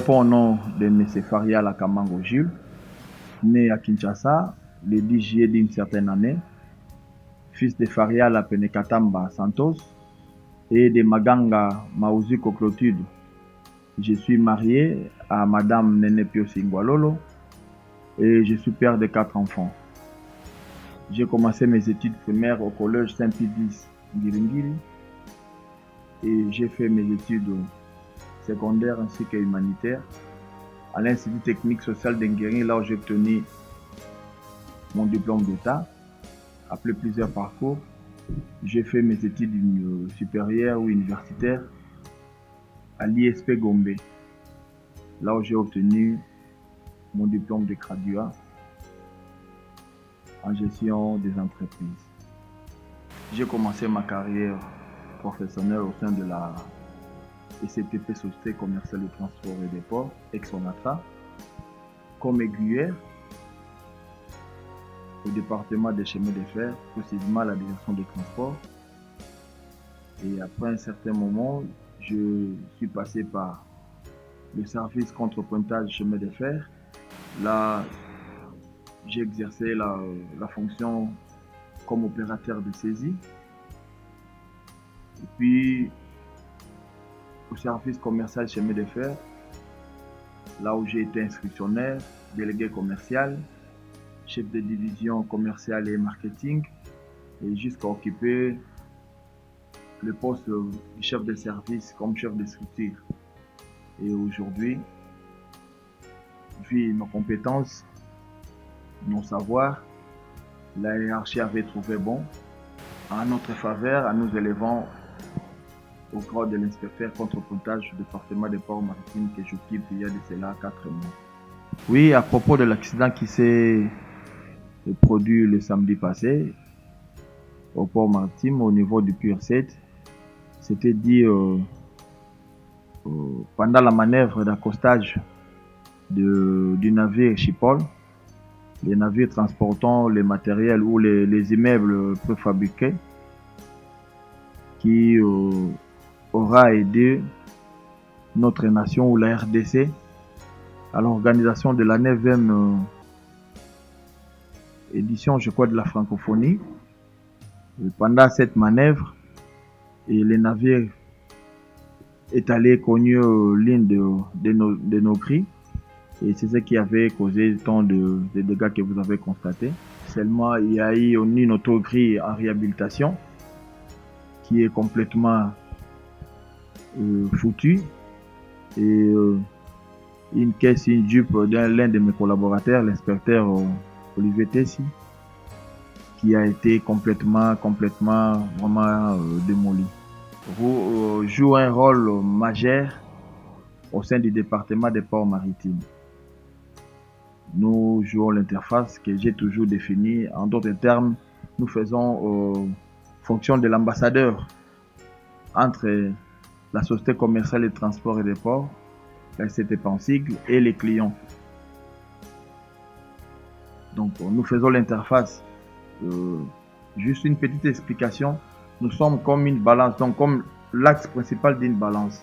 réponds au nom de M. Farial Kamango Jules, né à Kinshasa le 10 juillet d'une certaine année, fils de Farial Penekatamba Santos et de Maganga Mauziko Clotilde. Je suis marié à Madame Nene Pio Singwalolo et je suis père de 4 enfants. J'ai commencé mes études primaires au collège Saint-Pédis Ngiringiri et j'ai fait mes études secondaires ainsi que humanitaires à l'Institut technique social d'Ngiringiri, là où j'ai obtenu mon diplôme d'État. Après plusieurs parcours, j'ai fait mes études supérieures ou universitaires à l'ISP Gombe, là où j'ai obtenu mon diplôme de graduat en gestion des entreprises. J'ai commencé ma carrière professionnelle au sein de la SCTP, Société commerciale de transport et des ports, ex-Sonatra, comme aiguilleur au département des chemins de fer, précisément la direction des transports. Et après un certain moment, je suis passé par le service contre-pointage chemin de fer. Là, j'ai exercé la fonction comme opérateur de saisie. Et puis, au service commercial chemin de fer, là où j'ai été inscriptionnaire, délégué commercial, chef de division commerciale et marketing, et jusqu'à occuper le poste de chef de service comme chef de structure. Et aujourd'hui, vu nos compétences, nos savoirs, la hiérarchie avait trouvé bon en notre faveur en nous élevant au grade de l'inspecteur contre-pointage du département des ports maritimes que j'occupe il y a de cela 4 mois. Oui, à propos de l'accident qui s'est produit le samedi passé au port maritime au niveau du Pur 7, c'était dit pendant la manœuvre d'accostage du navire Chipol, les navires transportant les matériels ou les immeubles préfabriqués, qui aura aidé notre nation ou la RDC à l'organisation de la 9e édition, je crois, de la francophonie. Et pendant cette manœuvre, et les navires est allé cogner l'une de nos cris. Et c'est ce qui avait causé tant de dégâts que vous avez constatés. Seulement, il y a eu une autogrille en réhabilitation qui est complètement foutue. Et une caisse, une jupe l'un de mes collaborateurs, l'inspecteur Olivier Tessi, qui a été complètement vraiment démoli. Vous joue un rôle majeur au sein du département des ports maritimes. Nous jouons l'interface que j'ai toujours définie. En d'autres termes, nous faisons fonction de l'ambassadeur entre la société commerciale de transport et des ports, la SCTP en sigle, et les clients. Donc nous faisons l'interface. Juste une petite explication. Nous sommes comme une balance, donc comme l'axe principal d'une balance.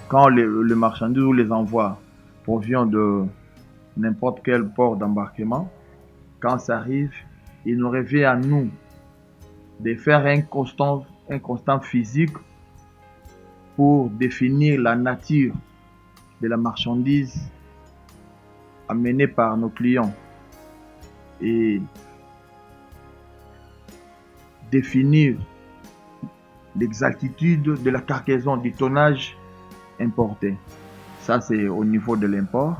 Quand le marchandise ou les envois provient de n'importe quel port d'embarquement, quand ça arrive, il nous revient à nous de faire un constant physique pour définir la nature de la marchandise amenée par nos clients et définir l'exactitude de la cargaison du tonnage importé. Ça, c'est au niveau de l'import.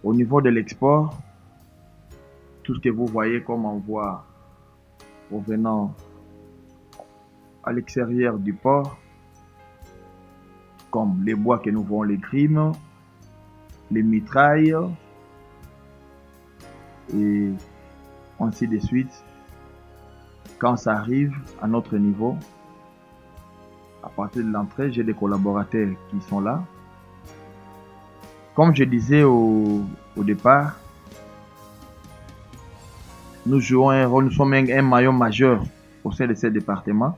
Au niveau de l'export, tout ce que vous voyez comme envoi provenant à l'extérieur du port, comme les bois que nous voyons, les grimes, les mitrailles, et ainsi de suite. Quand ça arrive à notre niveau, à partir de l'entrée, j'ai des collaborateurs qui sont là. Comme je disais au départ, nous jouons un rôle, nous sommes un maillon majeur au sein de ce département.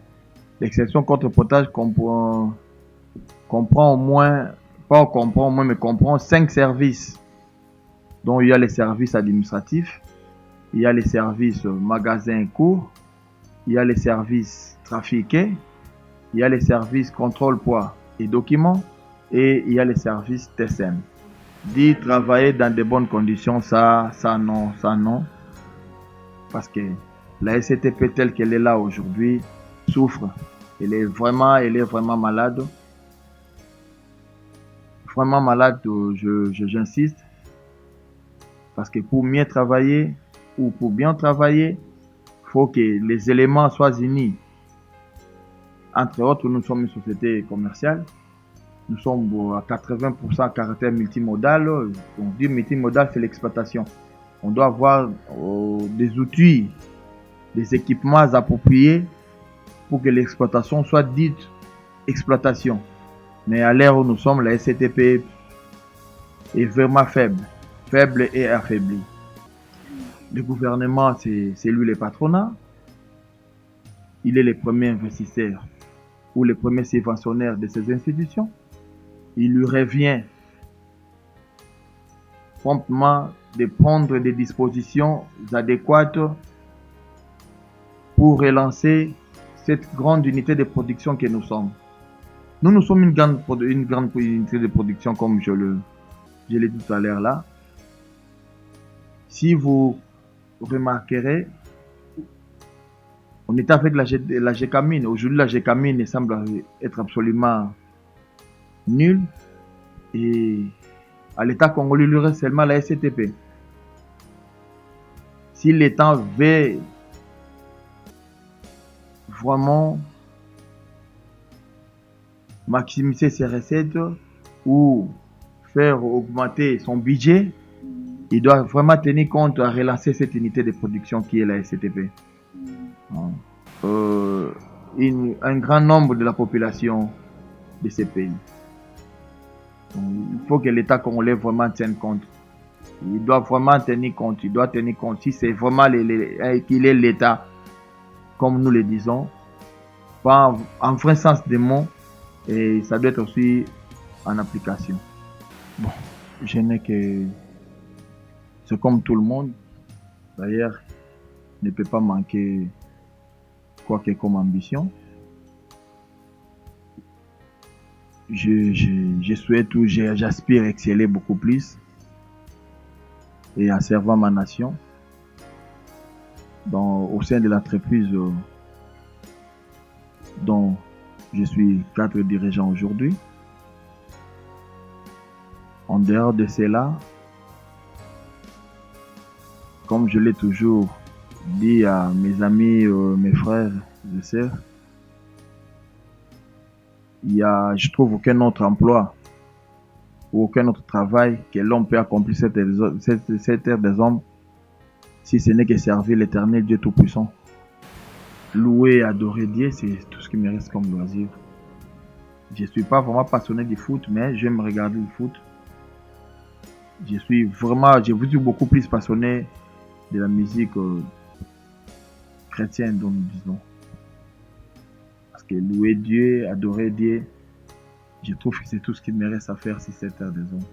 L'exception contre-pointage comprend au moins pas on comprend, moi, mais comprend 5 services. Donc, il y a les services administratifs, il y a les services magasins et cours, il y a les services trafiqués, il y a les services contrôle poids et documents, et il y a les services TSM. Dit travailler dans de bonnes conditions, ça non. Parce que la SCTP telle qu'elle est là aujourd'hui souffre. Elle est vraiment malade. Vraiment malade, j'insiste. Parce que pour mieux travailler ou pour bien travailler, il faut que les éléments soient unis. Entre autres, nous sommes une société commerciale. Nous sommes à 80% à caractère multimodal. On dit multimodal, c'est l'exploitation. On doit avoir des outils, des équipements appropriés pour que l'exploitation soit dite exploitation. Mais à l'ère où nous sommes, la SCTP est vraiment faible et affaiblie. Le gouvernement, c'est lui le patronat. Il est le premier investisseur ou le premier subventionnaire de ces institutions. Il lui revient promptement de prendre des dispositions adéquates pour relancer cette grande unité de production que nous sommes. Nous sommes une grande unité de production, comme je l'ai dit tout à l'heure là. Si vous remarquerez, on est avec la GECAMINE. Aujourd'hui, la GECAMINE semble être absolument nulle. Et à l'État congolais, il lui reste seulement la SCTP. Si l'État veut vraiment maximiser ses recettes ou faire augmenter son budget, il doit vraiment tenir compte à relancer cette unité de production qui est la SCTP. Un grand nombre de la population de ces pays. Donc, il faut que l'État congolais vraiment tienne compte. Il doit vraiment tenir compte. Il doit tenir compte. Si c'est vraiment qu'il est l'État, comme nous le disons, pas en vrai sens des mots, et ça doit être aussi en application. Bon, je n'ai que... C'est comme tout le monde. D'ailleurs, ne peut pas manquer quoi que comme ambition. Je souhaite ou j'aspire à exceller beaucoup plus et à servir ma nation au sein de l'entreprise dont je suis cadre dirigeant aujourd'hui. En dehors de cela, comme je l'ai toujours dit à mes amis, mes frères et sœurs, je trouve aucun autre emploi ou aucun autre travail que l'homme peut accomplir cette terre des hommes si ce n'est que servir l'Éternel Dieu Tout-Puissant. Louer, adorer Dieu, c'est tout ce qui me reste comme loisir. Je ne suis pas vraiment passionné du foot, mais j'aime regarder le foot. Je suis beaucoup plus passionné de la musique chrétienne, dont nous disons. Parce que louer Dieu, adorer Dieu, je trouve que c'est tout ce qu'il me reste à faire sur cette terre des hommes.